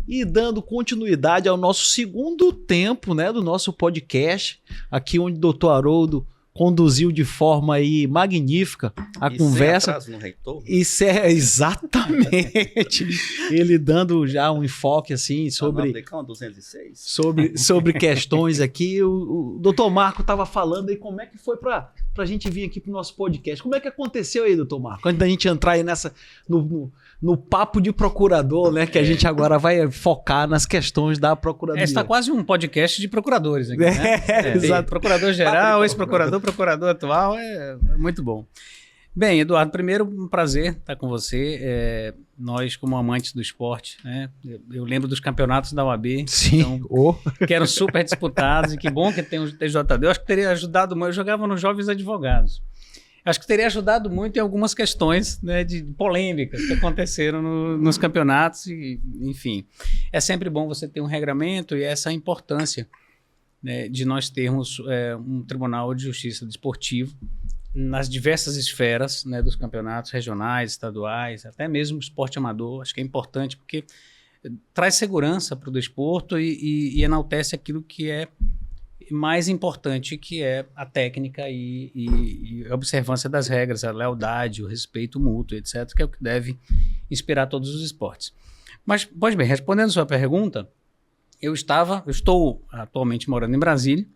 E dando continuidade ao nosso segundo tempo, né, do nosso podcast, aqui onde o Dr. Haroldo conduziu de forma aí magnífica a conversa. Sem atraso no reitor. Isso é exatamente ele dando já um enfoque assim sobre 206. sobre questões aqui. O Dr. Marco estava falando aí como é que foi para a gente vir aqui para o nosso podcast. Como é que aconteceu aí, Dr. Marco? Antes da gente entrar aí no papo de procurador, né? Que a gente agora vai focar nas questões da procuradoria. Está quase um podcast de procuradores aqui, né? Exato. Procurador-geral, ex-procurador, procurador atual, é muito bom. Bem, Eduardo, primeiro um prazer estar com você. Nós, como amantes do esporte, né? Eu lembro dos campeonatos da OAB. Sim. Então, que eram super disputados e que bom que tem o TJD. Eu acho que teria ajudado muito. Eu jogava nos Jovens Advogados. Acho que teria ajudado muito em algumas questões, né, de polêmicas que aconteceram nos campeonatos. E, enfim, é sempre bom você ter um regramento e essa importância, né, de nós termos um Tribunal de Justiça Desportivo nas diversas esferas, né, dos campeonatos regionais, estaduais, até mesmo esporte amador. Acho que é importante porque traz segurança para o desporto e enaltece aquilo que é mais importante, que é a técnica e a observância das regras, a lealdade, o respeito mútuo, etc., que é o que deve inspirar todos os esportes. Mas, pois bem, respondendo a sua pergunta, eu estou atualmente morando em Brasília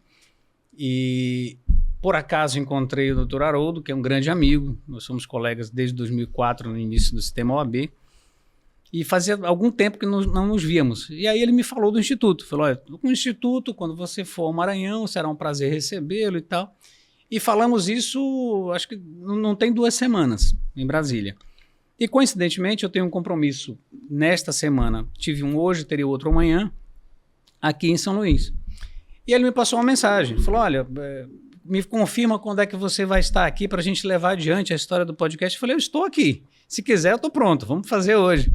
e, por acaso, encontrei o Dr. Haroldo, que é um grande amigo. Nós somos colegas desde 2004, no início do sistema OAB, e fazia algum tempo que não nos víamos. E aí ele me falou do Instituto. Falou, olha, com o Instituto, quando você for ao Maranhão, será um prazer recebê-lo e tal. E falamos isso, acho que não tem 2 semanas, em Brasília. E, coincidentemente, eu tenho um compromisso nesta semana. Tive um hoje, teria outro amanhã, aqui em São Luís. E ele me passou uma mensagem. Falou, olha, me confirma quando é que você vai estar aqui para a gente levar adiante a história do podcast. Eu falei, eu estou aqui. Se quiser, eu estou pronto. Vamos fazer hoje.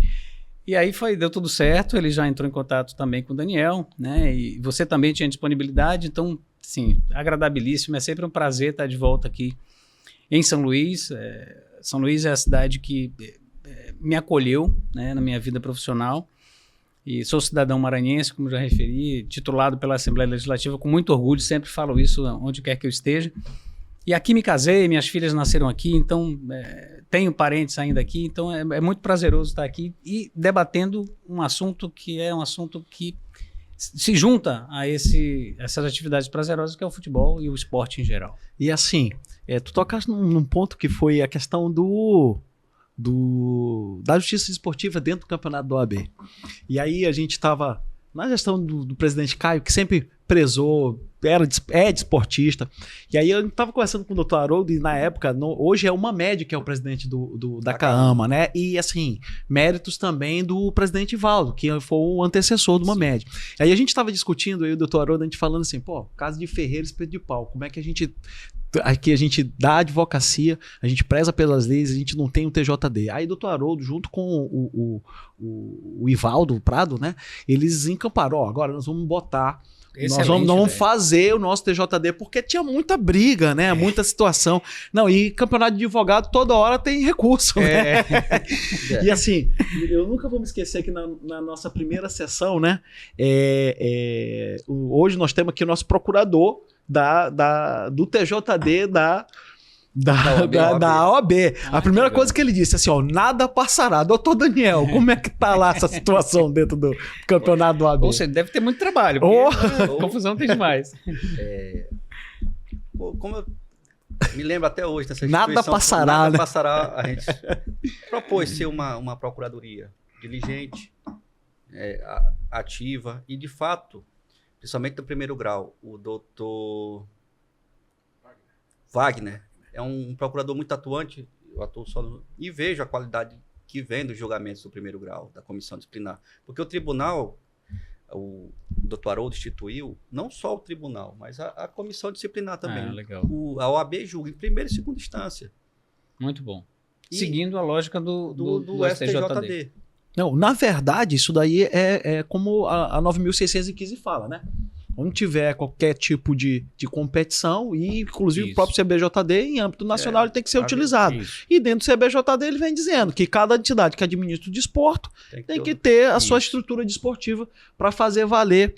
E aí deu tudo certo. Ele já entrou em contato também com o Daniel, né? E você também tinha disponibilidade. Então, sim, agradabilíssimo. É sempre um prazer estar de volta aqui em São Luís. São Luís é a cidade que me acolheu, né, na minha vida profissional. E sou cidadão maranhense, como já referi, titulado pela Assembleia Legislativa, com muito orgulho, sempre falo isso onde quer que eu esteja. E aqui me casei, minhas filhas nasceram aqui, então tenho parentes ainda aqui, então é muito prazeroso estar aqui e debatendo um assunto que é um assunto que se junta a essas atividades prazerosas, que é o futebol e o esporte em geral. E assim, tu tocaste num ponto que foi a questão da justiça esportiva dentro do campeonato do OAB. E aí a gente estava na gestão do presidente Caio, que sempre prezou, é desportista. E aí eu estava conversando com o Dr. Haroldo, e na época, hoje é o Mamed, que é o presidente da CAAMA, né? E assim, méritos também do presidente Valdo, que foi o antecessor do Mamed. Aí a gente estava discutindo, aí o Dr. Haroldo, a gente falando assim, caso de Ferreira, espeto de pau, como é que a gente... Aqui a gente dá advocacia, a gente preza pelas leis, a gente não tem um TJD. Aí o Dr. Haroldo, junto com o Ivaldo Prado, né? Eles encamparam, agora nós vamos botar... Nós vamos fazer o nosso TJD, porque tinha muita briga, né? Muita situação. Não, e campeonato de advogado toda hora tem recurso, né? E assim, eu nunca vou me esquecer que na nossa primeira sessão, né? Hoje nós temos aqui o nosso procurador do TJD da OAB. A primeira coisa que ele disse, assim, nada passará. Doutor Daniel, como é que tá lá essa situação dentro do campeonato do OAB? Ou seja, deve ter muito trabalho, porque confusão tem demais. Como eu me lembro até hoje dessa instituição, nada passará, nada passará, a gente propôs ser uma procuradoria diligente, ativa e, de fato, principalmente no primeiro grau, o doutor Wagner é um procurador muito atuante, eu atuo e vejo a qualidade que vem dos julgamentos do primeiro grau, da comissão disciplinar. Porque o tribunal, o doutor Haroldo instituiu, não só o tribunal, mas a comissão disciplinar também. Legal. A OAB julga em primeira e segunda instância. Muito bom. Seguindo a lógica do STJD. Não, na verdade, isso daí é como a 9.615 fala, né? onde tiver qualquer tipo de competição, e inclusive o Isso. próprio CBJD, em âmbito nacional, ele tem que ser utilizado. Isso. E dentro do CBJD ele vem dizendo que cada entidade que administra o desporto tem que ter a sua estrutura desportiva para fazer valer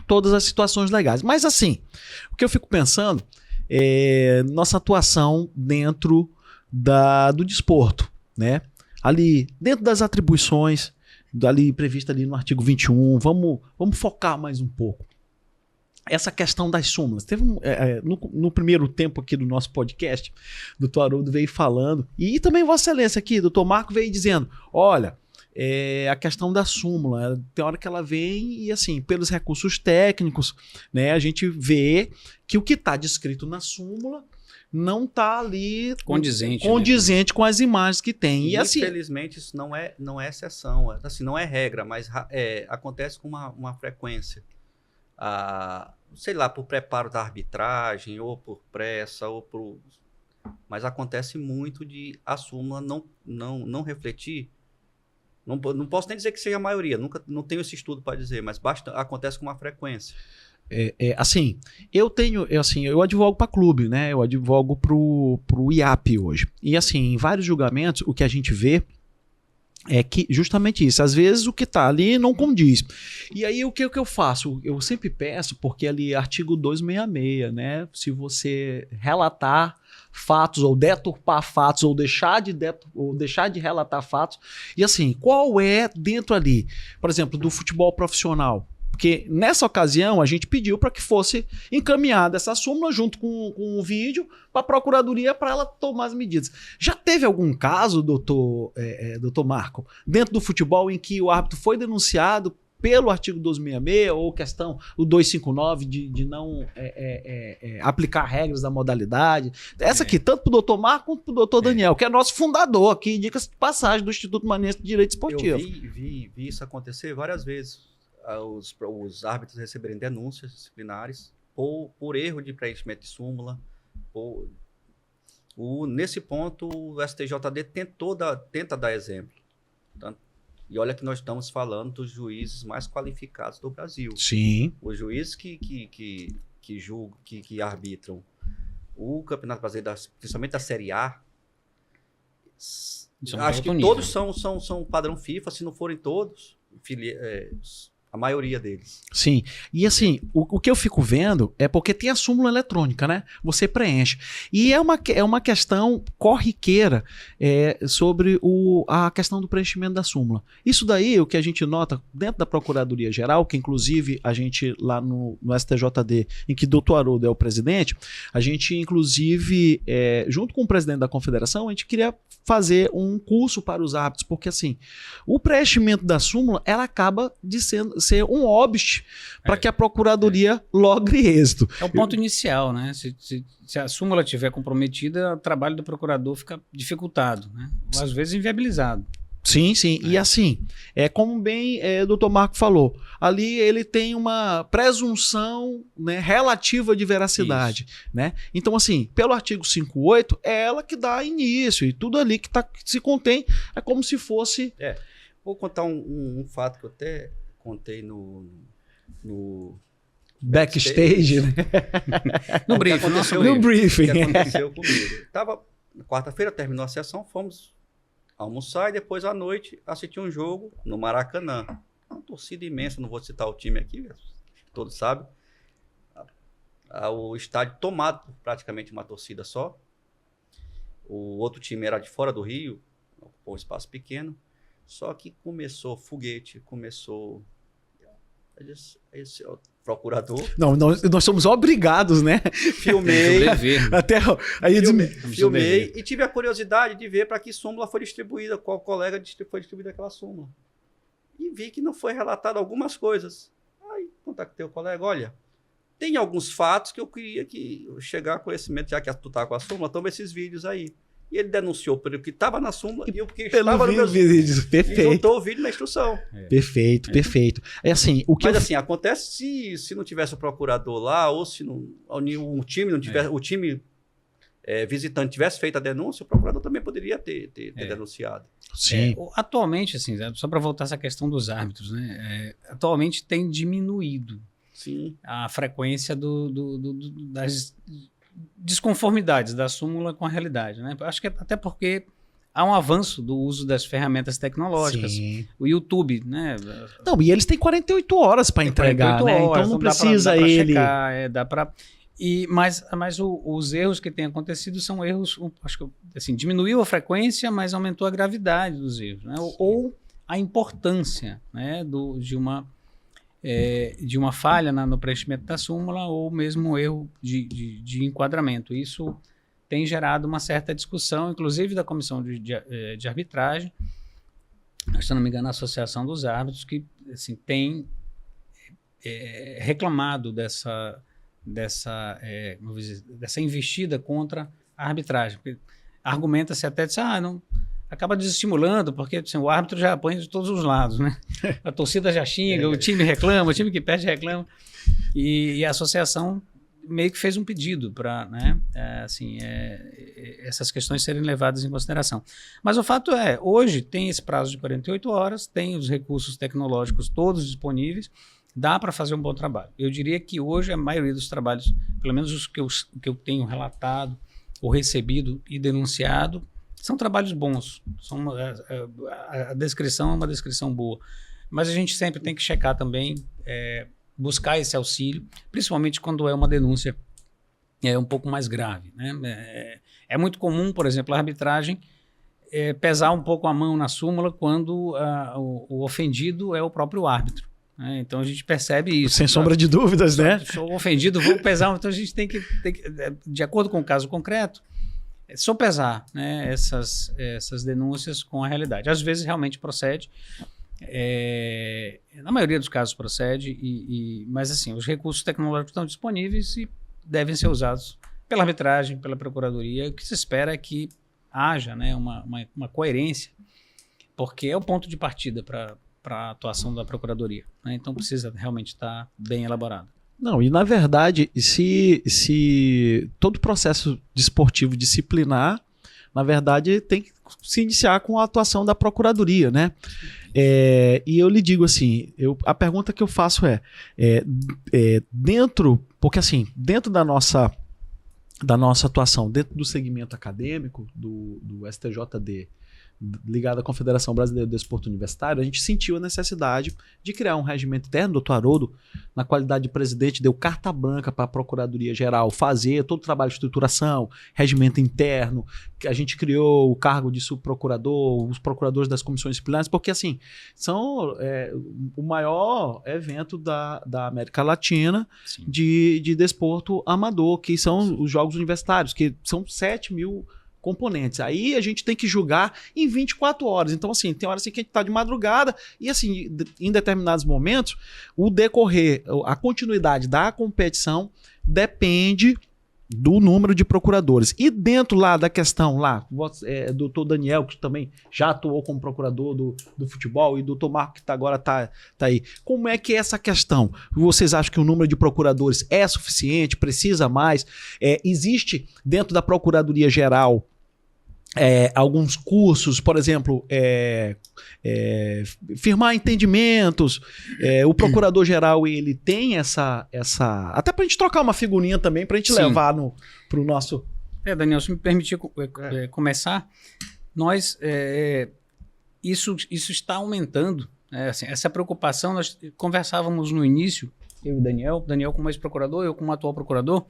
todas as situações legais. Mas assim, o que eu fico pensando é nossa atuação dentro do desporto, né? Ali, dentro das atribuições, ali prevista ali no artigo 21, vamos focar mais um pouco. Essa questão das súmulas. Teve no primeiro tempo aqui do nosso podcast, o doutor Haroldo veio falando, e também Vossa Excelência aqui, doutor Marco veio dizendo, olha, a questão da súmula, tem hora que ela vem e assim, pelos recursos técnicos, né, a gente vê que o que está descrito na súmula não está ali condizente com as imagens que tem. E assim, infelizmente isso não é exceção, assim, não é regra, mas acontece com uma frequência. Sei lá, por preparo da arbitragem, ou por pressa, mas acontece muito de a súmula não refletir. Não posso nem dizer que seja a maioria, não tenho esse estudo para dizer, mas acontece com uma frequência. Assim, eu advogo para clube, né? Eu advogo pro IAP hoje. E assim, em vários julgamentos, o que a gente vê é que justamente isso, às vezes o que está ali não condiz. E aí o que eu faço? Eu sempre peço, porque ali artigo 266, né? Se você relatar fatos ou deturpar fatos ou deixar de relatar fatos, e assim, qual é dentro ali, por exemplo, do futebol profissional? Porque nessa ocasião a gente pediu para que fosse encaminhada essa súmula junto com o vídeo para a Procuradoria para ela tomar as medidas. Já teve algum caso, doutor Marco, dentro do futebol em que o árbitro foi denunciado pelo artigo 266 ou questão o 259 de não aplicar regras da modalidade? Essa aqui, tanto para o doutor Marco quanto para o doutor Daniel, que é nosso fundador aqui, dicas de passagem do Instituto Manense de Direito Esportivo. Eu vi isso acontecer várias vezes. Os árbitros receberem denúncias disciplinares por erro de preenchimento de súmula. Nesse ponto, o STJD tenta dar exemplo. E olha que nós estamos falando dos juízes mais qualificados do Brasil. Sim. Os juízes que julgam, que arbitram o Campeonato Brasileiro, principalmente da Série A, acho que todos são padrão FIFA, se não forem todos, a maioria deles. Sim, e assim, o que eu fico vendo é porque tem a súmula eletrônica, né? Você preenche. E é uma questão corriqueira sobre a questão do preenchimento da súmula. Isso daí, o que a gente nota dentro da Procuradoria Geral, que inclusive a gente lá no STJD, em que o doutor Haroldo é o presidente, a gente inclusive, junto com o presidente da Confederação, a gente queria fazer um curso para os árbitros, porque assim, o preenchimento da súmula, ela acaba de ser um óbice para que a Procuradoria logre êxito. É o ponto inicial, né? Se a súmula estiver comprometida, o trabalho do procurador fica dificultado, né? Ou às vezes inviabilizado. Sim. E assim, como bem o doutor Marco falou, ali ele tem uma presunção, né, relativa de veracidade. Né? Então, assim, pelo artigo 58, é ela que dá início, e tudo ali que se contém é como se fosse... Vou contar um fato que eu até contei no backstage, né? No briefing. No briefing. O que aconteceu comigo? Quarta-feira, terminou a sessão, fomos almoçar e depois à noite assistir um jogo no Maracanã. Uma torcida imensa, não vou citar o time aqui, todos sabem. O estádio tomado por praticamente uma torcida só. O outro time era de fora do Rio, ocupou um espaço pequeno. Só que começou foguete, esse é o procurador. Não, nós somos obrigados, né? Filmei. Filmei e tive a curiosidade de ver para que súmula foi distribuída, qual colega foi distribuída aquela súmula. E vi que não foi relatado algumas coisas. Aí contactei o colega, olha, tem alguns fatos que eu queria chegar a conhecimento, já que tu tá com a súmula, toma esses vídeos aí. E ele denunciou pelo que estava na súmula e o que estava no meu vídeo. Perfeito. E juntou o vídeo na instrução. Perfeito. Assim, Mas assim, acontece se não tivesse o procurador lá, ou se o time não tivesse, o time visitante tivesse feito a denúncia, o procurador também poderia ter denunciado. Sim. Atualmente, assim, só para voltar a essa questão dos árbitros, né? Atualmente tem diminuído. Sim. a frequência das desconformidades da súmula com a realidade, né? Acho que até porque há um avanço do uso das ferramentas tecnológicas. Sim. O YouTube, né? Não, e eles têm 48 horas para entregar, 48 né? horas, Então não precisa dá pra ele... checar, dá para... Mas os erros que têm acontecido são erros, acho que assim, diminuiu a frequência, mas aumentou a gravidade dos erros, né? Ou a importância, né, de uma falha no preenchimento da súmula ou mesmo um erro de enquadramento. Isso tem gerado uma certa discussão, inclusive da comissão de arbitragem, se não me engano, a Associação dos Árbitros, que assim, tem reclamado dessa investida contra a arbitragem. Argumenta-se até de não acaba desestimulando, porque assim, o árbitro já apanha de todos os lados, né? A torcida já xinga, o time reclama, o time que perde reclama. E a associação meio que fez um pedido para, né, essas questões serem levadas em consideração. Mas o fato é, hoje tem esse prazo de 48 horas, tem os recursos tecnológicos todos disponíveis, dá para fazer um bom trabalho. Eu diria que hoje a maioria dos trabalhos, pelo menos os que eu tenho relatado, ou recebido e denunciado, são trabalhos bons. A descrição é uma descrição boa. Mas a gente sempre tem que checar também, buscar esse auxílio, principalmente quando é uma denúncia um pouco mais grave, né? É muito comum, por exemplo, a arbitragem pesar um pouco a mão na súmula quando o ofendido é o próprio árbitro. Então a gente percebe isso. Sem sombra de dúvidas, né? Sou ofendido, vou pesar. Então a gente tem que, de acordo com o caso concreto, sopesar, né, essas denúncias com a realidade. Às vezes realmente procede, na maioria dos casos procede, mas assim, os recursos tecnológicos estão disponíveis e devem ser usados pela arbitragem, pela procuradoria. O que se espera é que haja, né, uma coerência, porque é o ponto de partida para a atuação da procuradoria, né? Então precisa realmente estar bem elaborado. Não, e na verdade, se todo processo desportivo disciplinar, na verdade, tem que se iniciar com a atuação da procuradoria, né? E eu lhe digo assim, a pergunta que eu faço porque assim, dentro da nossa atuação, dentro do segmento acadêmico, do STJD, ligado à Confederação Brasileira do Desporto Universitário, a gente sentiu a necessidade de criar um regimento interno. O doutor Haroldo, na qualidade de presidente, deu carta branca para a Procuradoria-Geral fazer todo o trabalho de estruturação, regimento interno, que a gente criou o cargo de subprocurador, os procuradores das comissões disciplinares, porque assim, são o maior evento da América Latina de desporto amador, que são os Jogos Universitários, que são 7.000 componentes. Aí a gente tem que julgar em 24 horas. Então, assim, tem horas assim que a gente tá de madrugada e, assim, em determinados momentos, o decorrer, a continuidade da competição depende do número de procuradores. E dentro lá da questão lá, doutor Daniel, que também já atuou como procurador do futebol, e doutor Marco, que agora tá aí. Como é que é essa questão? Vocês acham que o número de procuradores é suficiente? Precisa mais? Existe dentro da Procuradoria Geral alguns cursos, por exemplo, firmar entendimentos. O procurador-geral, ele tem essa... Até pra gente trocar uma figurinha também, pra gente levar pro nosso... Daniel, se me permitir começar, isso está aumentando. Assim, essa preocupação, nós conversávamos no início, eu e o Daniel como ex-procurador, eu como atual procurador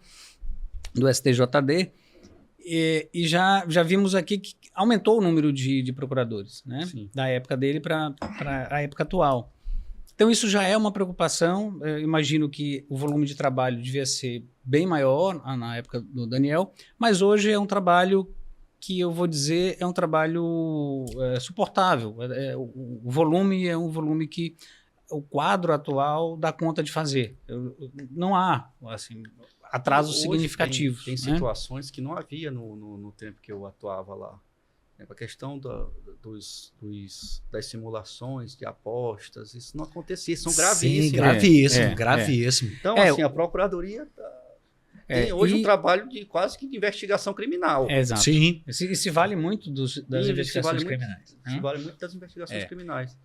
do STJD, e já vimos aqui que aumentou o número de procuradores, né? Da época dele para a época atual. Então isso já é uma preocupação. Eu imagino que o volume de trabalho devia ser bem maior na época do Daniel, mas hoje é um trabalho que eu vou dizer é um trabalho suportável. O volume é um volume que o quadro atual dá conta de fazer. Não há, assim, atrasos significativos. Tem situações que não havia no tempo que eu atuava lá. A questão das simulações de apostas, isso não acontecia, são gravíssimos. Sim, gravíssimo. Então, assim, a Procuradoria tem hoje um trabalho de quase que de investigação criminal. Exato. Sim. E se vale muito das investigações criminais. Se vale muito das investigações criminais.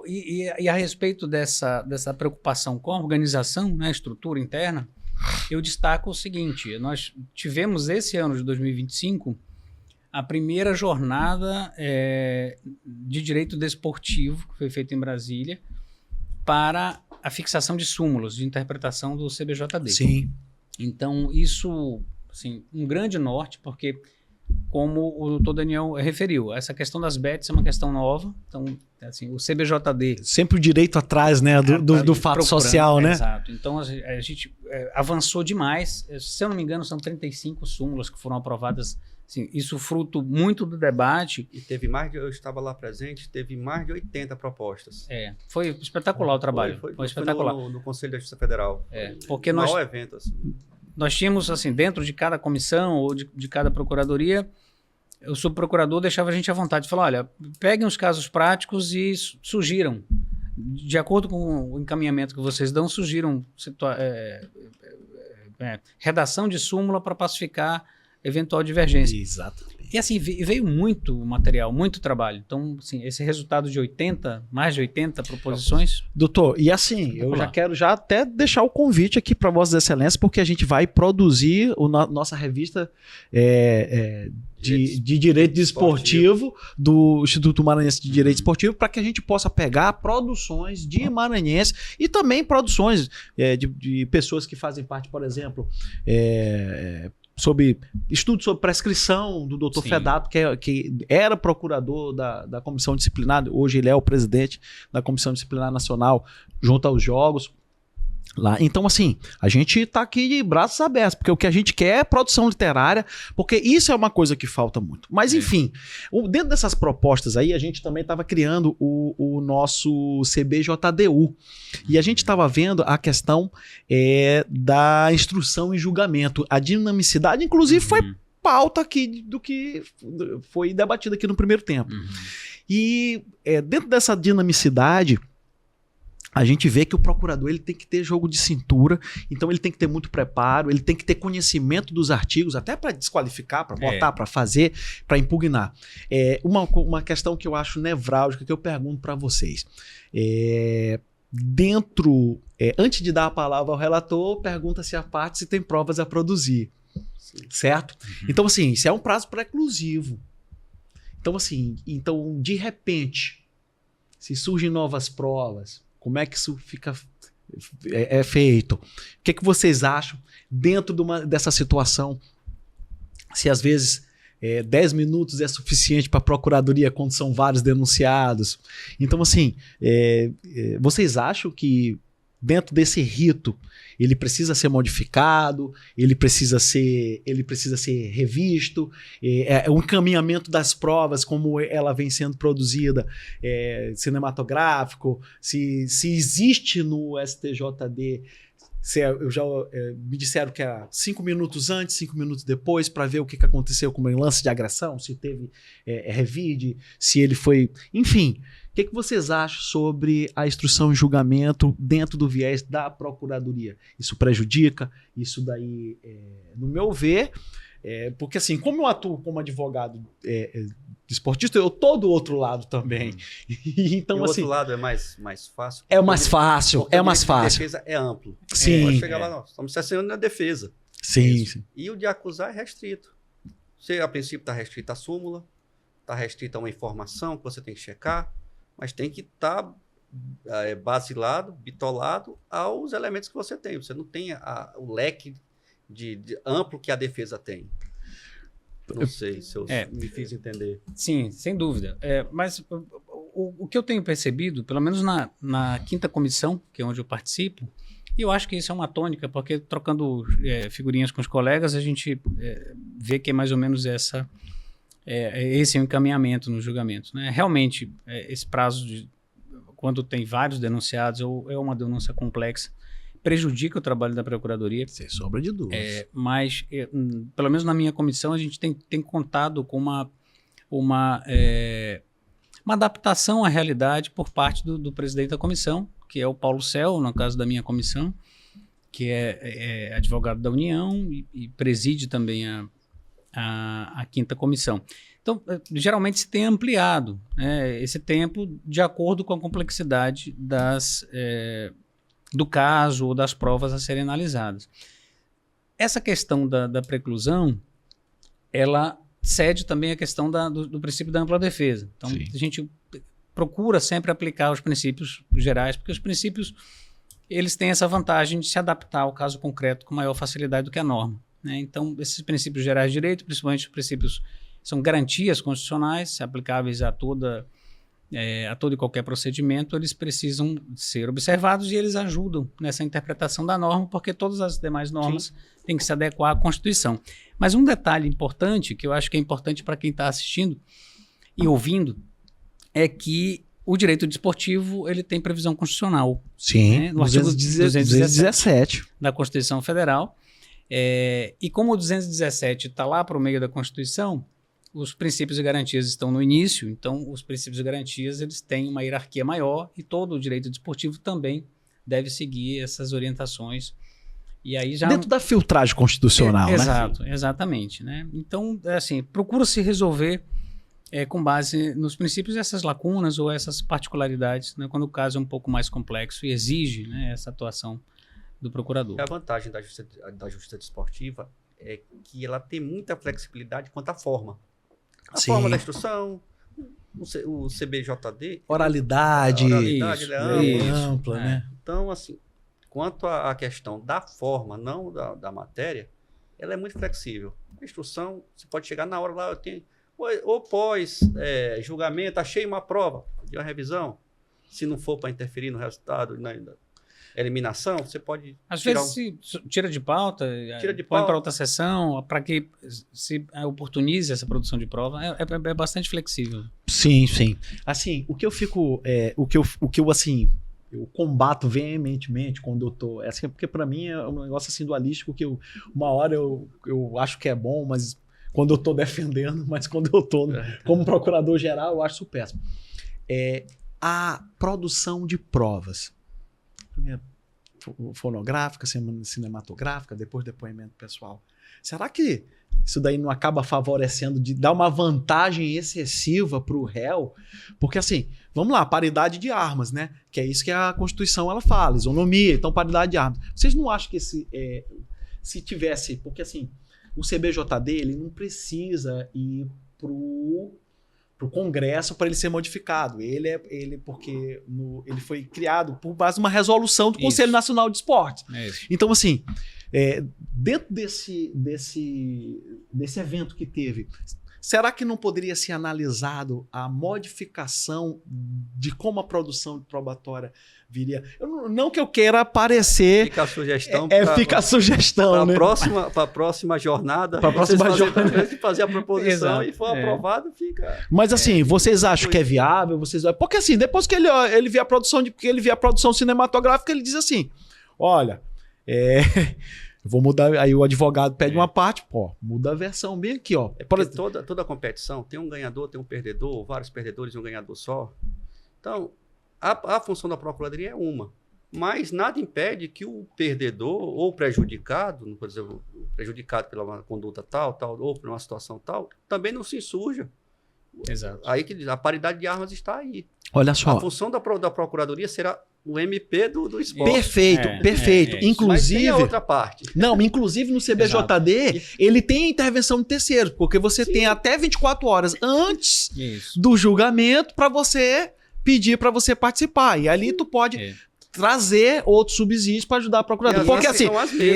E a respeito dessa preocupação com a organização, né, a estrutura interna, eu destaco o seguinte: nós tivemos esse ano de 2025 a primeira jornada de direito desportivo, que foi feita em Brasília, para a fixação de súmulas de interpretação do CBJD. Sim. Então, isso, assim, um grande norte, porque, como o doutor Daniel referiu, essa questão das bets é uma questão nova. Então, assim, o CBJD... Sempre o direito atrás, né, do fato social, né? Exato. Então, a gente avançou demais. Se eu não me engano, são 35 súmulas que foram aprovadas. Assim, isso fruto muito do debate. E teve eu estava lá presente, teve mais de 80 propostas. Foi espetacular o trabalho. Foi espetacular. No Conselho da Justiça Federal. Porque o maior evento, assim. Nós tínhamos, assim, dentro de cada comissão ou de cada procuradoria, o subprocurador deixava a gente à vontade. Falou, olha, peguem os casos práticos e sugiram. De acordo com o encaminhamento que vocês dão, sugiram redação de súmula para pacificar eventual divergência. Exato. E assim, veio muito material, muito trabalho. Então, assim, esse resultado de mais de 80 proposições... Doutor, e assim, eu já quero até deixar o convite aqui para Vossas Excelências, porque a gente vai produzir nossa revista de Direito Desportivo do Instituto Maranhense de Direito Esportivo, para que a gente possa pegar produções de maranhenses e também produções de pessoas que fazem parte, por exemplo... sobre estudo sobre prescrição do doutor Fedato, que era procurador da Comissão Disciplinar, hoje ele é o presidente da Comissão Disciplinar Nacional, junto aos Jogos. Lá. Então, assim, a gente está aqui de braços abertos, porque o que a gente quer é produção literária, porque isso é uma coisa que falta muito. Mas, enfim, dentro dessas propostas aí, a gente também estava criando o nosso CBJDU. E a gente estava vendo a questão da instrução e julgamento. A dinamicidade, inclusive, foi pauta aqui do que foi debatido aqui no primeiro tempo. E dentro dessa dinamicidade, a gente vê que o procurador ele tem que ter jogo de cintura, então ele tem que ter muito preparo, ele tem que ter conhecimento dos artigos, até para desqualificar, para botar, para fazer, para impugnar. Uma questão que eu acho nevrálgica, que eu pergunto para vocês. Antes de dar a palavra ao relator, pergunta se a parte se tem provas a produzir. Sim. Certo? Então, assim, isso é um prazo pré-exclusivo. Então, assim, de repente, se surgem novas provas, como é que isso fica feito? O que vocês acham dentro dessa situação? Se às vezes 10 minutos é suficiente para a procuradoria quando são vários denunciados. Então, assim, vocês acham que dentro desse rito ele precisa ser modificado, ele precisa ser revisto, o encaminhamento das provas, como ela vem sendo produzida, cinematográfico, se existe no STJD, me disseram que era 5 minutos antes, 5 minutos depois, para ver o que aconteceu com o lance de agressão, se teve revide, se ele foi... Enfim, o que vocês acham sobre a instrução e julgamento dentro do viés da Procuradoria? Isso prejudica? Isso daí, no meu ver, porque assim, como eu atuo como advogado desportista, eu tô do outro lado também. Então, e o assim, outro lado é mais fácil? É mais fácil, é mais fácil. A defesa é amplo. Sim. Pode chegar lá, não. Estamos cerceando na defesa. Sim, sim. E o de acusar é restrito. Você, a princípio, está restrito à súmula, está restrito a uma informação que você tem que checar, mas tem que estar basilado, bitolado aos elementos que você tem. Você não tem o leque de amplo que a defesa tem. Não sei se eu me fiz entender. Sim, sem dúvida. Mas o que eu tenho percebido, pelo menos na 5ª comissão, que é onde eu participo, e eu acho que isso é uma tônica, porque trocando figurinhas com os colegas, a gente vê que é mais ou menos esse é o encaminhamento no julgamento, né? Realmente, esse prazo quando tem vários denunciados ou é uma denúncia complexa, prejudica o trabalho da Procuradoria. Sem sombra de dúvida. Mas, pelo menos na minha comissão, a gente tem contado com uma adaptação à realidade por parte do presidente da comissão, que é o Paulo Cel, no caso da minha comissão, que é advogado da União e preside também a 5ª comissão. Então, geralmente se tem ampliado, né, esse tempo de acordo com a complexidade do caso ou das provas a serem analisadas. Essa questão da preclusão, ela cede também a questão do princípio da ampla defesa. Então, Sim. a gente procura sempre aplicar os princípios gerais, porque os princípios eles têm essa vantagem de se adaptar ao caso concreto com maior facilidade do que a norma, né? Então, esses princípios gerais de direito, principalmente os princípios, são garantias constitucionais aplicáveis a todo e qualquer procedimento, eles precisam ser observados e eles ajudam nessa interpretação da norma, porque todas as demais normas têm que se adequar à Constituição. Mas um detalhe importante, que eu acho que é importante para quem está assistindo e ouvindo, é que o direito desportivo ele tem previsão constitucional. Sim, né? No artigo 217 da Constituição Federal. E como o 217 está lá para o meio da Constituição, os princípios e garantias estão no início, então os princípios e garantias eles têm uma hierarquia maior e todo o direito desportivo também deve seguir essas orientações. E aí já dentro da filtragem constitucional, né? Exato, exatamente, né? Então, assim, procura-se resolver com base nos princípios essas lacunas ou essas particularidades, né, quando o caso é um pouco mais complexo e exige, né, essa atuação do procurador. A vantagem da justiça desportiva é que ela tem muita flexibilidade quanto à forma. A Sim. forma da instrução, o CBJD... Oralidade. Oralidade Isso, é ampla, né? Então, assim, quanto à questão da forma, não da matéria, ela é muito flexível. A instrução, você pode chegar na hora lá, eu tenho... Ou pós julgamento, achei uma prova, de uma revisão. Se não for para interferir no resultado, na eliminação, você pode... Às vezes se tira de pauta, põe para outra sessão, para que se oportunize essa produção de prova, é bastante flexível. Sim, sim. Assim, o que eu fico... eu combato veementemente quando eu tô... Assim, porque para mim é um negócio assim dualístico que uma hora eu acho que é bom, mas quando eu tô defendendo, mas quando eu tô como procurador-geral, eu acho isso péssimo. A produção de provas. Fonográfica, cinematográfica, depois depoimento pessoal. Será que isso daí não acaba favorecendo de dar uma vantagem excessiva para o réu? Porque assim, vamos lá, paridade de armas, né? Que é isso que a Constituição ela fala, isonomia, então paridade de armas. Vocês não acham que se tivesse, porque assim, o CBJD ele não precisa ir pro Congresso para ele ser modificado. Porque ele foi criado por base de uma resolução do Conselho Nacional de Esportes. Então, assim, dentro desse evento que teve, será que não poderia ser analisado a modificação de como a produção probatória viria? Não que eu queira aparecer... Fica a sugestão. Fica a sugestão, né? Para a próxima jornada. Para a próxima jornada. Fazer a proposição e for aprovado, fica... Mas assim, vocês acham que é viável? Porque assim, depois que ele vê a produção cinematográfica, ele diz assim, olha, vou mudar, aí o advogado pede uma parte, muda a versão bem aqui, ó. Porque toda competição tem um ganhador, tem um perdedor, vários perdedores e um ganhador só. Então, a função da procuradoria é uma, mas nada impede que o perdedor ou prejudicado, por exemplo, prejudicado pela uma conduta tal, ou por uma situação tal, também não se insurja. Exato. Aí que a paridade de armas está aí. Olha só. A função da procuradoria será o MP do esporte. Perfeito. Inclusive, mas tem a outra parte. Não, inclusive no CBJD, ele tem a intervenção de terceiros, porque você tem até 24 horas antes do julgamento para você pedir para você participar. E ali tu pode trazer outros subsídios para ajudar a procuradora. Porque assim,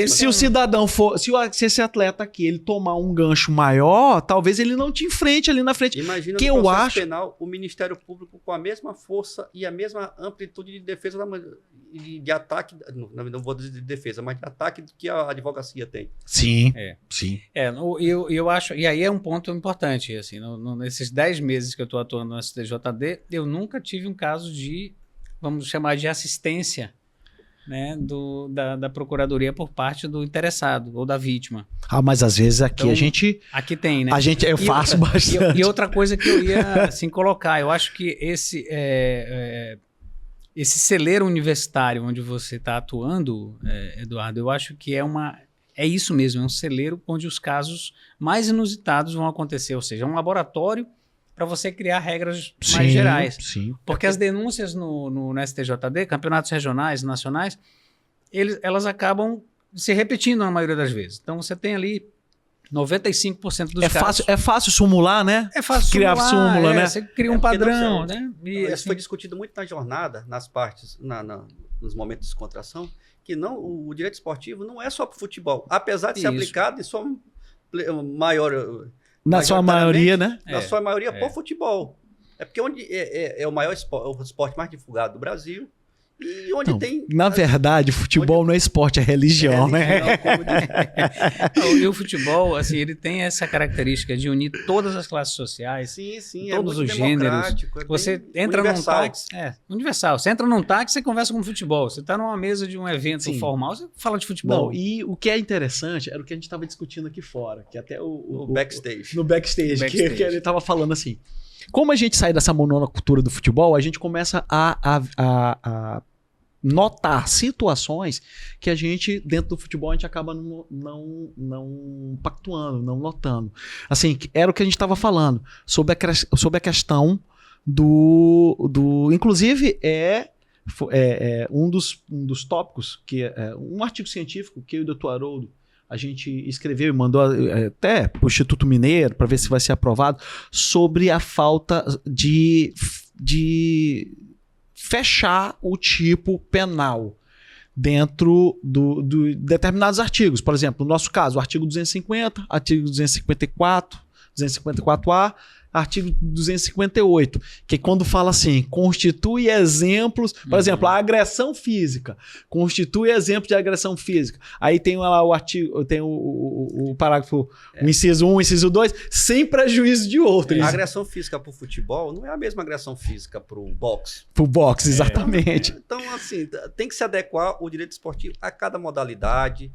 se o cidadão for, se esse atleta aqui ele tomar um gancho maior, talvez ele não te enfrente ali na frente. Imagina que no eu acho penal o Ministério Público com a mesma força e a mesma amplitude de defesa de ataque, não vou dizer de defesa, mas de ataque que a advocacia tem. Sim. Eu acho, e aí é um ponto importante, assim, nesses 10 meses que eu estou atuando no STJD, eu nunca tive um caso de, vamos chamar de assistência, né, da procuradoria por parte do interessado ou da vítima. Mas às vezes aqui então, aqui tem, né? Eu faço bastante. E outra coisa que eu ia assim colocar, eu acho que esse celeiro universitário onde você está atuando, Eduardo, eu acho que é uma é isso mesmo, é um celeiro onde os casos mais inusitados vão acontecer, ou seja, é um laboratório para você criar regras mais gerais. Sim. Porque as denúncias no STJD, campeonatos regionais, nacionais, elas acabam se repetindo na maioria das vezes. Então você tem ali 95% dos casos. É fácil simular, né? É fácil criar súmula, né? Você cria um padrão, né? E, Isso assim, foi discutido muito na jornada, nas partes, nos momentos de descontração, que não, o direito esportivo não é só para o futebol, apesar de ser Isso. aplicado em sua maior... Na sua maioria, né? Na sua maioria, É. por futebol. É porque onde é o maior esporte, o esporte mais divulgado do Brasil, e onde Não, tem... na verdade, futebol não é esporte, é religião, né? religião, como diz. E o futebol, assim, ele tem essa característica de unir todas as classes sociais, Sim, todos é muito os gêneros. democrático, é Você bem entra universal. num táxi, universal. Você entra num táxi, você conversa com futebol. Você está numa mesa de um evento Sim. formal, você fala de futebol. Não, e o que é interessante era o que a gente estava discutindo aqui fora, que até No backstage. no backstage, Backstage. Que ele estava falando assim. Como a gente sai dessa monocultura do futebol, a gente começa a notar situações que a gente, dentro do futebol, a gente acaba não pactuando, não notando. Assim, era o que a gente estava falando, sobre a questão do inclusive, um dos tópicos, que é um artigo científico que eu e o Dr. Haroldo a gente escreveu e mandou até para o Instituto Mineiro para ver se vai ser aprovado, sobre a falta de fechar o tipo penal dentro de determinados artigos. Por exemplo, no nosso caso, o artigo 250, artigo 254, 254A, artigo 258, que é quando fala assim, constitui exemplos, por exemplo, a agressão física, constitui exemplo de agressão física. Aí tem lá o artigo, tem o parágrafo, o inciso 1, o inciso 2, sem prejuízo de outro. A agressão física para o futebol não é a mesma agressão física para o boxe. Pro boxe, exatamente. Então, assim, tem que se adequar o direito esportivo a cada modalidade.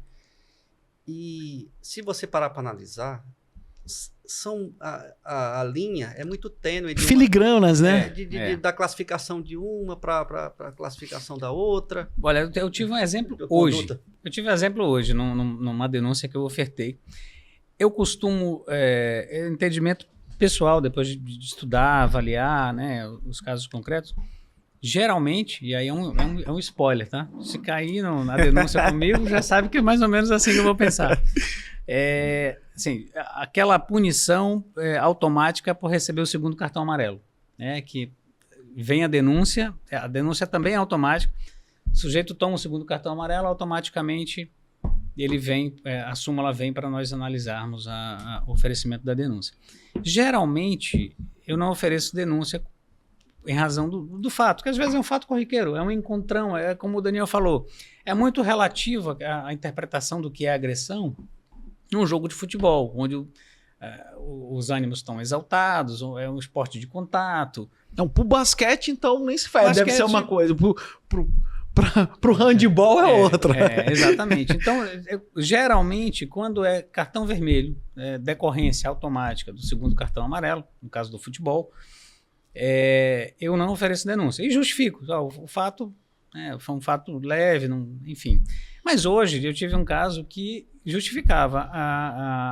E se você parar para analisar, a linha é muito tênue. Filigranas, né? Da classificação de uma para a classificação da outra. Olha, eu tive um exemplo hoje. Eu tive um exemplo hoje, numa denúncia que eu ofertei. Eu costumo, entendimento pessoal, depois de estudar, avaliar, né, os casos concretos, geralmente, e aí é um spoiler, tá? Se cair na denúncia comigo, já sabe que é mais ou menos assim que eu vou pensar. Assim, aquela punição automática por receber o segundo cartão amarelo, né? Que vem a denúncia também é automática, o sujeito toma o segundo cartão amarelo, automaticamente ele vem, a súmula vem para nós analisarmos o oferecimento da denúncia. Geralmente, eu não ofereço denúncia em razão do fato, que às vezes é um fato corriqueiro, é um encontrão, é como o Daniel falou, é muito relativo a interpretação do que é agressão num jogo de futebol, onde os ânimos estão exaltados, é um esporte de contato. Não, pro basquete, então, nem se faz. Basquete, deve ser uma coisa. Pro handball é outra. Exatamente. Então, geralmente, quando é cartão vermelho, decorrência automática do segundo cartão amarelo, no caso do futebol, eu não ofereço denúncia. E justifico. O fato foi um fato leve, enfim. Mas hoje eu tive um caso que justificava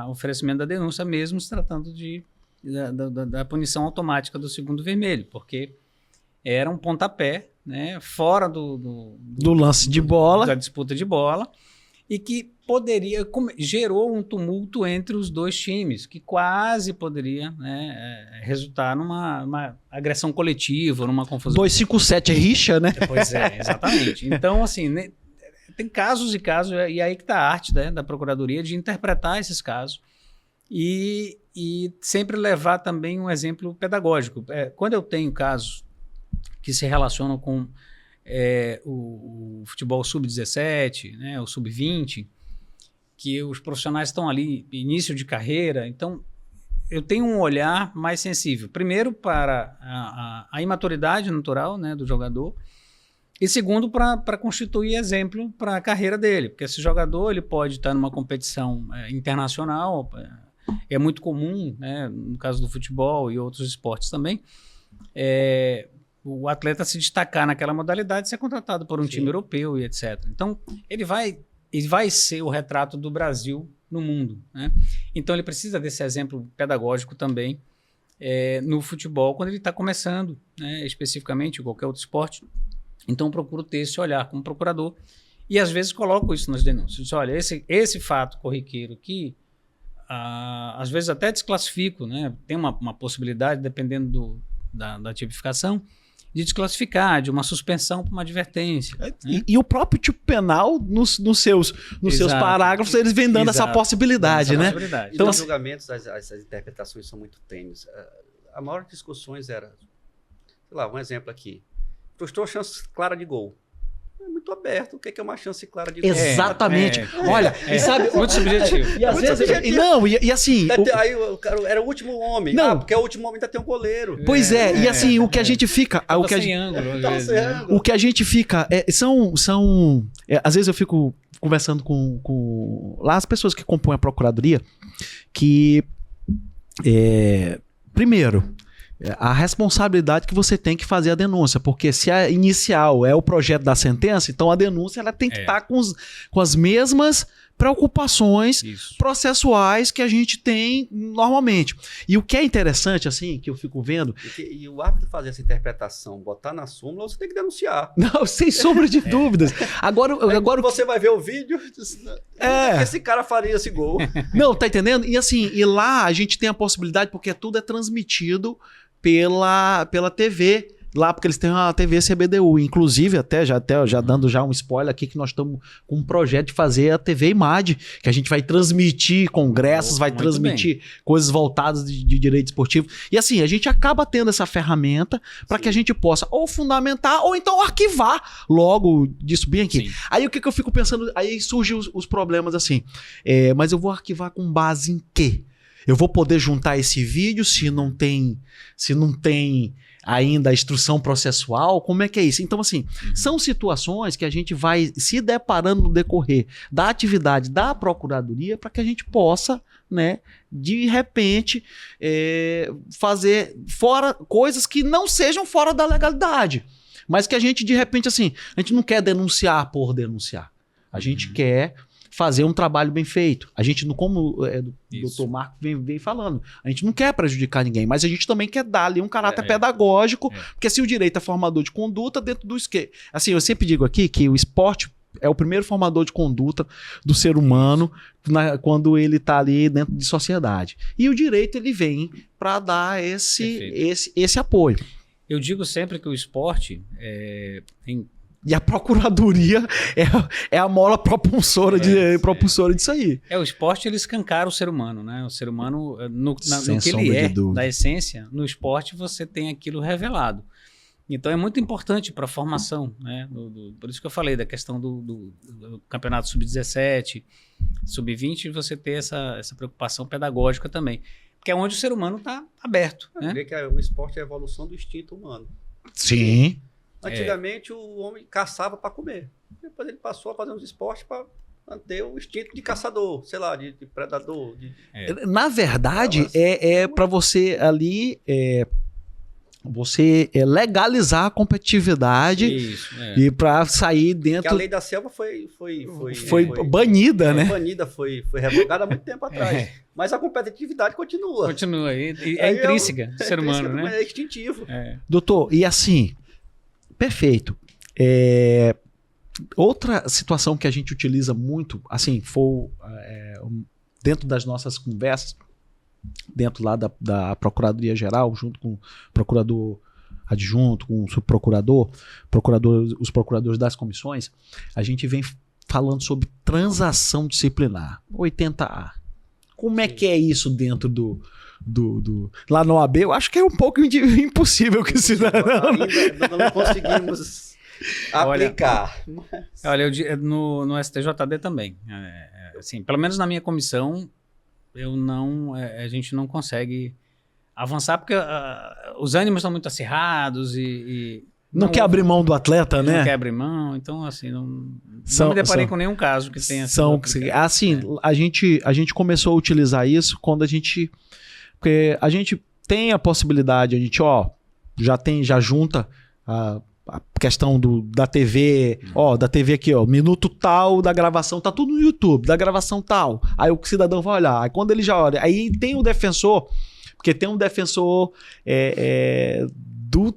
o oferecimento da denúncia, mesmo se tratando da punição automática do segundo vermelho, porque era um pontapé, né, fora do lance de bola, da disputa de bola, e que gerou um tumulto entre os dois times, que quase poderia, né, resultar numa agressão coletiva, numa confusão. 257 é rixa, né? Pois é, exatamente. Então, assim, né, tem casos e casos, e aí que está a arte, né, da Procuradoria de interpretar esses casos e sempre levar também um exemplo pedagógico. Quando eu tenho casos que se relacionam com o futebol sub-17, né, o sub-20, que os profissionais estão ali, início de carreira, então eu tenho um olhar mais sensível. Primeiro, para a imaturidade natural, né, do jogador, e segundo, para constituir exemplo para a carreira dele, porque esse jogador ele pode estar numa competição internacional, é muito comum, né, no caso do futebol e outros esportes também, o atleta se destacar naquela modalidade, ser contratado por um time europeu e etc. Então, ele vai e vai ser o retrato do Brasil no mundo, né? Então ele precisa desse exemplo pedagógico também no futebol, quando ele está começando, né? Especificamente, qualquer outro esporte. Então eu procuro ter esse olhar como procurador e às vezes coloco isso nas denúncias. Olha, esse fato corriqueiro aqui, às vezes até desclassifico, né? Tem uma possibilidade, dependendo da tipificação, de desclassificar, de uma suspensão para uma advertência. Né? E o próprio tipo penal, nos seus parágrafos, eles vêm dando essa possibilidade, né? E então, nos julgamentos, as interpretações são muito tênues. A maior discussões era, sei lá, um exemplo aqui. Frustrou a chance clara de gol. É muito aberto. O que é uma chance clara de gol? Exatamente. Olha, e sabe... Muito subjetivo. E às vezes... Não, e assim... Aí o cara era o último homem. Não. Porque o último homem ainda tem um goleiro. Pois e assim, o que a gente fica... O que a gente fica... às vezes eu fico conversando com lá as pessoas que compõem a Procuradoria, que... primeiro... a responsabilidade que você tem que fazer a denúncia, porque se a inicial é o projeto da sentença, então a denúncia ela tem que estar com as mesmas preocupações processuais que a gente tem normalmente. E o que é interessante, assim, que eu fico vendo... E o árbitro fazer essa interpretação, botar na súmula, você tem que denunciar. Não, sem sombra de dúvidas. Agora você vai ver o vídeo, esse cara faria esse gol. Não, tá entendendo? E assim, lá a gente tem a possibilidade, porque tudo é transmitido pela TV, lá porque eles têm uma TV CBDU, inclusive até já dando já um spoiler aqui, que nós estamos com um projeto de fazer a TV IMAD, que a gente vai transmitir congressos, vai transmitir coisas voltadas de direito esportivo, e assim, a gente acaba tendo essa ferramenta para que a gente possa ou fundamentar, ou então arquivar logo disso bem aqui. Sim. Aí o que eu fico pensando, aí surgem os problemas assim, mas eu vou arquivar com base em quê? Eu vou poder juntar esse vídeo se não tem ainda a instrução processual? Como é que é isso? Então, assim, são situações que a gente vai se deparando no decorrer da atividade da Procuradoria para que a gente possa, né, de repente, fazer coisas que não sejam fora da legalidade, mas que a gente, de repente, assim, a gente não quer denunciar por denunciar. A gente quer fazer um trabalho bem feito. A gente, como o doutor Marco vem falando, a gente não quer prejudicar ninguém, mas a gente também quer dar ali um caráter pedagógico, porque assim, o direito é formador de conduta dentro do esquema. Assim, eu sempre digo aqui que o esporte é o primeiro formador de conduta do ser humano quando ele está ali dentro de sociedade. E o direito, ele vem para dar esse apoio. Eu digo sempre que o esporte E a Procuradoria é a mola propulsora disso aí. O esporte, ele escancara o ser humano, né? O ser humano, no que ele da essência, no esporte você tem aquilo revelado. Então é muito importante para a formação, né? Por isso que eu falei da questão do campeonato sub-17, sub-20, você ter essa preocupação pedagógica também. Porque é onde o ser humano está aberto. Né? Ver que o esporte é a evolução do instinto humano. Sim. Antigamente o homem caçava para comer. Depois ele passou a fazer uns esportes para manter o instinto de caçador, sei lá, de predador. Na verdade, para você ali você legalizar a competitividade e para sair dentro... Porque a lei da selva foi banida, né? Banida, foi revogada há muito tempo atrás. Mas a competitividade continua. Continua. É intrínseca do ser humano, né? É instintivo. Doutor, e assim... Perfeito. Outra situação que a gente utiliza muito, assim, dentro das nossas conversas, dentro lá da Procuradoria Geral, junto com o procurador adjunto, com o subprocurador, os procuradores das comissões, a gente vem falando sobre transação disciplinar, 80A. Como é que é isso dentro do lá no OAB? Eu acho que é um pouco impossível que se ainda não conseguimos aplicar. Olha, no STJD também. Assim, pelo menos na minha comissão, a gente não consegue avançar porque os ânimos estão muito acirrados e não quer abrir mão do atleta, né? Não quer abrir mão, então assim, não me deparei com nenhum caso que tenha sido assim, a gente começou a utilizar isso quando porque a gente tem a possibilidade, a gente já junta a questão da TV, da TV aqui, minuto tal da gravação, tá tudo no YouTube, da gravação tal. Aí o cidadão vai olhar. Aí quando ele já olha, aí tem o defensor, porque tem um defensor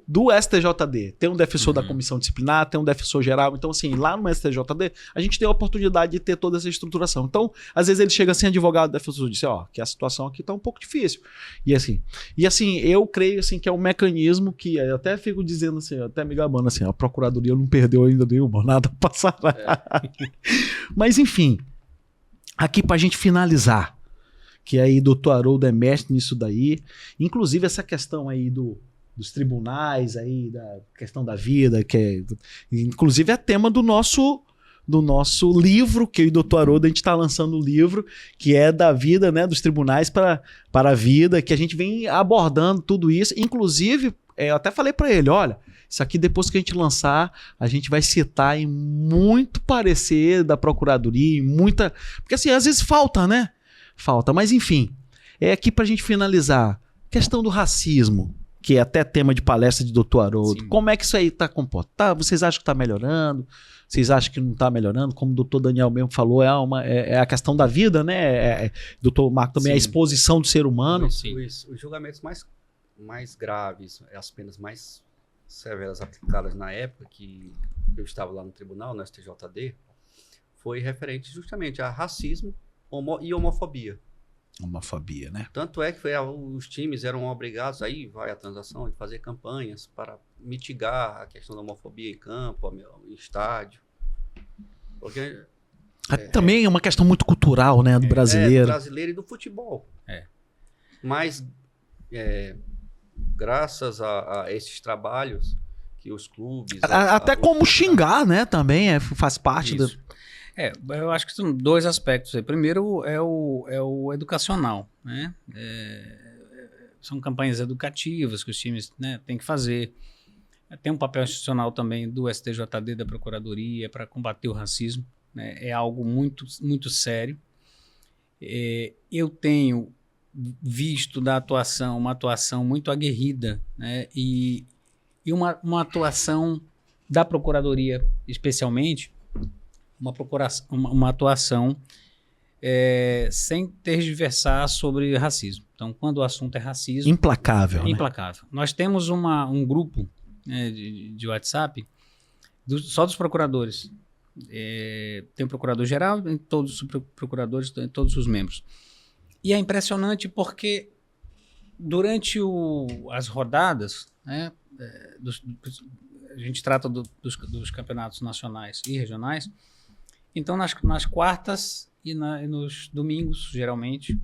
do STJD, tem um defensor da comissão disciplinar, tem um defensor geral. Então, assim, lá no STJD, a gente tem a oportunidade de ter toda essa estruturação. Então, às vezes ele chega assim, advogado, defensor, diz, que a situação aqui tá um pouco difícil. E assim, eu creio assim, que é um mecanismo que eu até fico dizendo assim, até me gabando assim, a procuradoria não perdeu ainda nenhuma, nada passará. Mas, enfim, aqui pra gente finalizar, que aí doutor Haroldo é mestre nisso daí, inclusive essa questão aí dos tribunais, aí, da questão da vida, que inclusive é tema do nosso livro, que eu e o doutor Haroldo, a gente está lançando o livro, que é da vida, né, dos tribunais para a vida, que a gente vem abordando tudo isso, inclusive, eu até falei para ele, olha, isso aqui depois que a gente lançar, a gente vai citar em muito parecer da procuradoria, porque assim, às vezes falta, né? Falta, mas enfim, é aqui para a gente finalizar, questão do racismo, que é até tema de palestra de doutor Haroldo. Sim. Como é que isso aí está comportado? Vocês acham que está melhorando? Vocês acham que não está melhorando? Como o doutor Daniel mesmo falou, é a questão da vida, né? Doutor Marco também, a exposição do ser humano. Os julgamentos mais graves, as penas mais severas aplicadas na época que eu estava lá no tribunal, no STJD, foi referente justamente a racismo e homofobia. Homofobia, né? Tanto é que os times eram obrigados, aí vai a transação, de fazer campanhas para mitigar a questão da homofobia em campo, em estádio. Porque, também é uma questão muito cultural, né, do brasileiro. Do brasileiro e do futebol. Mas, graças a esses trabalhos que os clubes... Até como xingar, né, também faz parte do... eu acho que são dois aspectos. Primeiro é o educacional, né? São campanhas educativas que os times, né, têm que fazer. Tem um papel institucional também do STJD, da Procuradoria, para combater o racismo, né? É algo muito, muito sério. Eu tenho visto da atuação uma atuação muito aguerrida, né? E uma atuação da Procuradoria, especialmente, uma atuação sem tergiversar sobre racismo. Então, quando o assunto é racismo... Implacável. Implacável. Né? Nós temos um grupo, né, de WhatsApp só dos procuradores. Tem o procurador-geral, tem todos os procuradores, tem todos os membros. E é impressionante porque durante as rodadas, né, a gente trata dos campeonatos nacionais e regionais. Então, nas quartas e nos domingos, geralmente,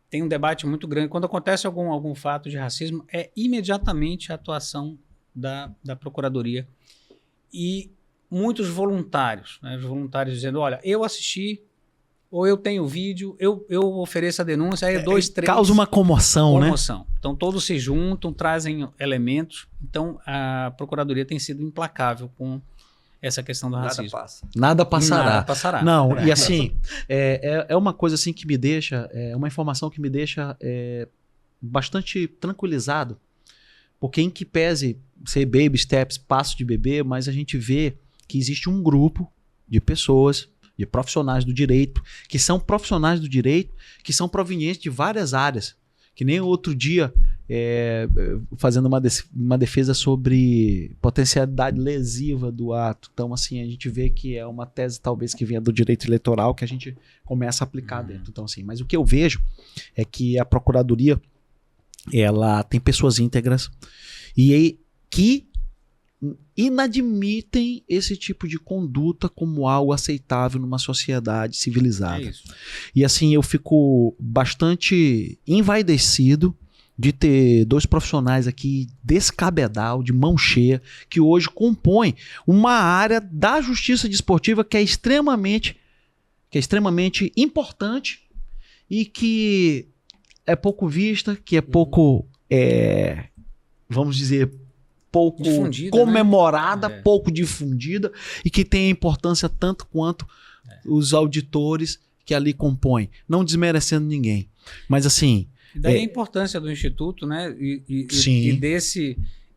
tem um debate muito grande. Quando acontece algum fato de racismo, é imediatamente a atuação da Procuradoria. E muitos voluntários, né, os voluntários dizendo, olha, eu assisti, ou eu tenho vídeo, eu ofereço a denúncia, aí 2, 3... Causa uma comoção, né? Então, todos se juntam, trazem elementos. Então, a Procuradoria tem sido implacável com essa questão do racismo. Nada passará. Não, e assim, é uma coisa assim que me deixa, uma informação que me deixa bastante tranquilizado, porque em que pese ser baby steps, passo de bebê, mas a gente vê que existe um grupo de pessoas, de profissionais do direito, que são profissionais do direito, que são provenientes de várias áreas, que nem outro dia, fazendo uma defesa sobre potencialidade lesiva do ato. Então, assim, a gente vê que é uma tese talvez que venha do direito eleitoral que a gente começa a aplicar dentro. Então, assim, mas o que eu vejo é que a Procuradoria, ela tem pessoas íntegras e que inadmitem esse tipo de conduta como algo aceitável numa sociedade civilizada. E assim, eu fico bastante envaidecido de ter dois profissionais aqui descabedal, de mão cheia, que hoje compõem uma área da justiça desportiva que é extremamente importante e que é pouco vista, que é pouco, vamos dizer, pouco difundida, comemorada, né? Pouco difundida, e que tem a importância tanto quanto os auditores que ali compõem, não desmerecendo ninguém. Mas assim... Daí a importância do Instituto, né? E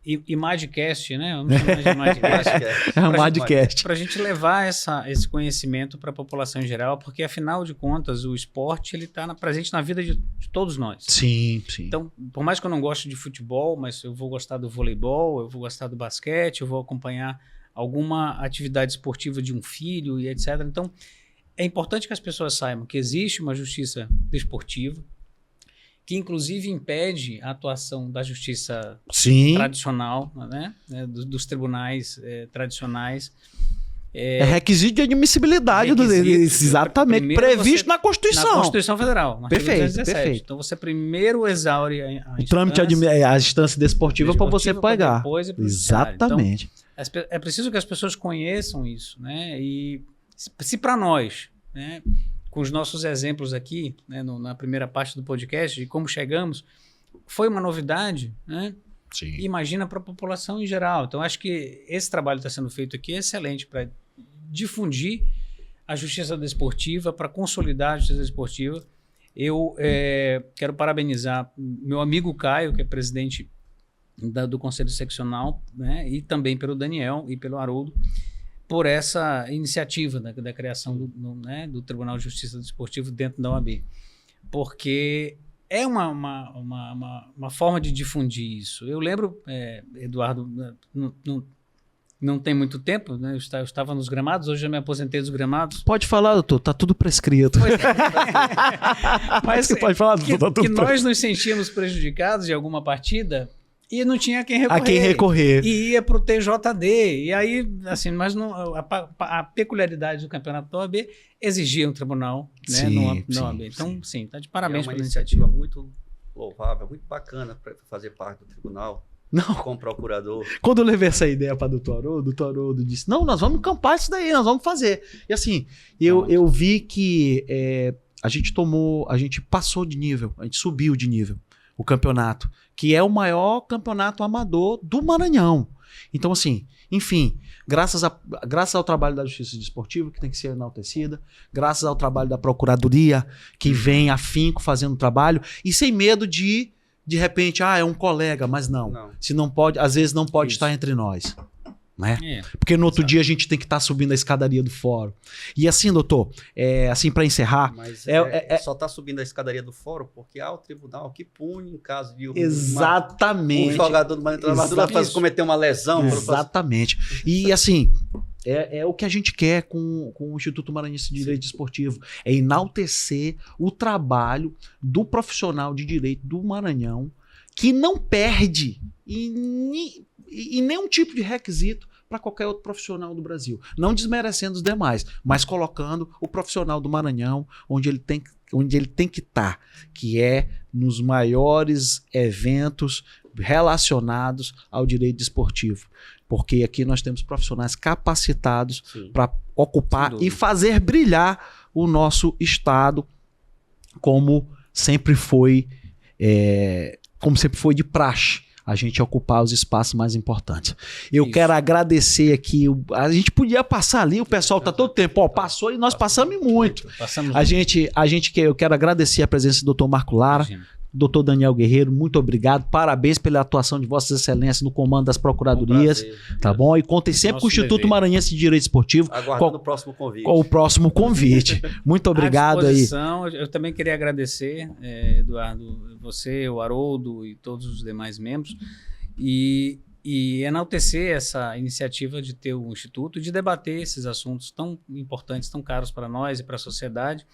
e Madcast, né? Vamos chamar de Madcast. É um Madcast. Para a gente levar esse conhecimento para a população em geral, porque afinal de contas o esporte ele está presente na vida de todos nós. Sim, sim. Então, por mais que eu não goste de futebol, mas eu vou gostar do voleibol, eu vou gostar do basquete, eu vou acompanhar alguma atividade esportiva de um filho e etc. Então, é importante que as pessoas saibam que existe uma justiça desportiva, que inclusive impede a atuação da justiça tradicional, né? Dos tribunais tradicionais. É requisito de admissibilidade, exatamente, previsto na Constituição. Na Constituição Federal, na perfeito, 217. perfeito. Então você primeiro exaure a trâmite a instância desportiva para você pagar. Depois exatamente. Então, é preciso que as pessoas conheçam isso, né? E se para nós, né, com os nossos exemplos aqui, né, na primeira parte do podcast, de como chegamos, foi uma novidade, né? Sim. Imagina para a população em geral. Então, acho que esse trabalho que está sendo feito aqui é excelente para difundir a justiça desportiva, para consolidar a justiça desportiva. Eu quero parabenizar meu amigo Caio, que é presidente do Conselho Seccional, né, e também pelo Daniel e pelo Haroldo, por essa iniciativa da criação do Tribunal de Justiça Desportiva dentro da OAB. Porque é uma forma de difundir isso. Eu lembro, Eduardo, não tem muito tempo, né? Eu estava nos gramados, hoje eu me aposentei dos gramados. Pode falar, doutor, está tudo prescrito. Mas você pode falar, doutor, que nós nos sentíamos prejudicados de alguma partida e não tinha quem recorrer. A quem recorrer. E ia para o TJD. E aí, assim, mas não, a peculiaridade do campeonato da OAB exigia um tribunal, né, na OAB. Então, sim, está de parabéns pela iniciativa. Muito louvável, muito bacana para fazer parte do tribunal. Não. Com procurador. Quando eu levei essa ideia para o doutor Haroldo disse, não, nós vamos encampar isso daí, nós vamos fazer. E assim, eu vi que a gente passou de nível, a gente subiu de nível o campeonato, que é o maior campeonato amador do Maranhão. Então, assim, enfim, graças ao trabalho da Justiça Desportiva, que tem que ser enaltecida, graças ao trabalho da Procuradoria, que vem afinco fazendo o trabalho, e sem medo de repente, é um colega, mas não. Se não pode, às vezes não pode estar entre nós. Né? Porque no outro dia a gente tem que estar subindo a escadaria do fórum. E assim, doutor, assim para encerrar... Mas só está subindo a escadaria do fórum porque há o tribunal que pune em caso de exatamente. Um jogador do Maranhão cometer uma lesão. Exatamente. E assim... É o que a gente quer com o Instituto Maranhense de Direito Desportivo. É enaltecer o trabalho do profissional de direito do Maranhão, que não perde em nenhum tipo de requisito para qualquer outro profissional do Brasil. Não desmerecendo os demais, mas colocando o profissional do Maranhão onde ele tem que estar, que é nos maiores eventos relacionados ao direito desportivo. Porque aqui nós temos profissionais capacitados para ocupar e fazer brilhar o nosso estado como sempre foi de praxe, a gente ocupar os espaços mais importantes. Eu quero agradecer aqui, a gente podia passar ali, o pessoal está todo tempo, passou e nós passamos muito. Eu quero agradecer a presença do Dr. Marco Lara, Dr. Daniel Guerreiro, muito obrigado, parabéns pela atuação de Vossas Excelências no comando das Procuradorias, tá bom? E contem sempre com o Instituto Maranhense de Direito Esportivo. Aguardando o próximo convite. O próximo convite. Muito obrigado aí. Eu também queria agradecer, Eduardo, você, o Haroldo e todos os demais membros, e enaltecer essa iniciativa de ter o Instituto, de debater esses assuntos tão importantes, tão caros para nós e para a sociedade,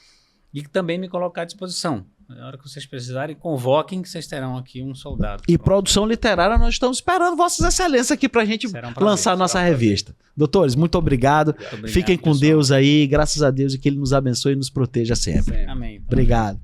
e também me colocar à disposição. Na hora que vocês precisarem, convoquem que vocês terão aqui um soldado. E produção literária, nós estamos esperando Vossas Excelências aqui para a gente lançar nossa revista. Doutores, muito obrigado. Fiquem com Deus aí, graças a Deus, e que Ele nos abençoe e nos proteja sempre. Amém. Obrigado.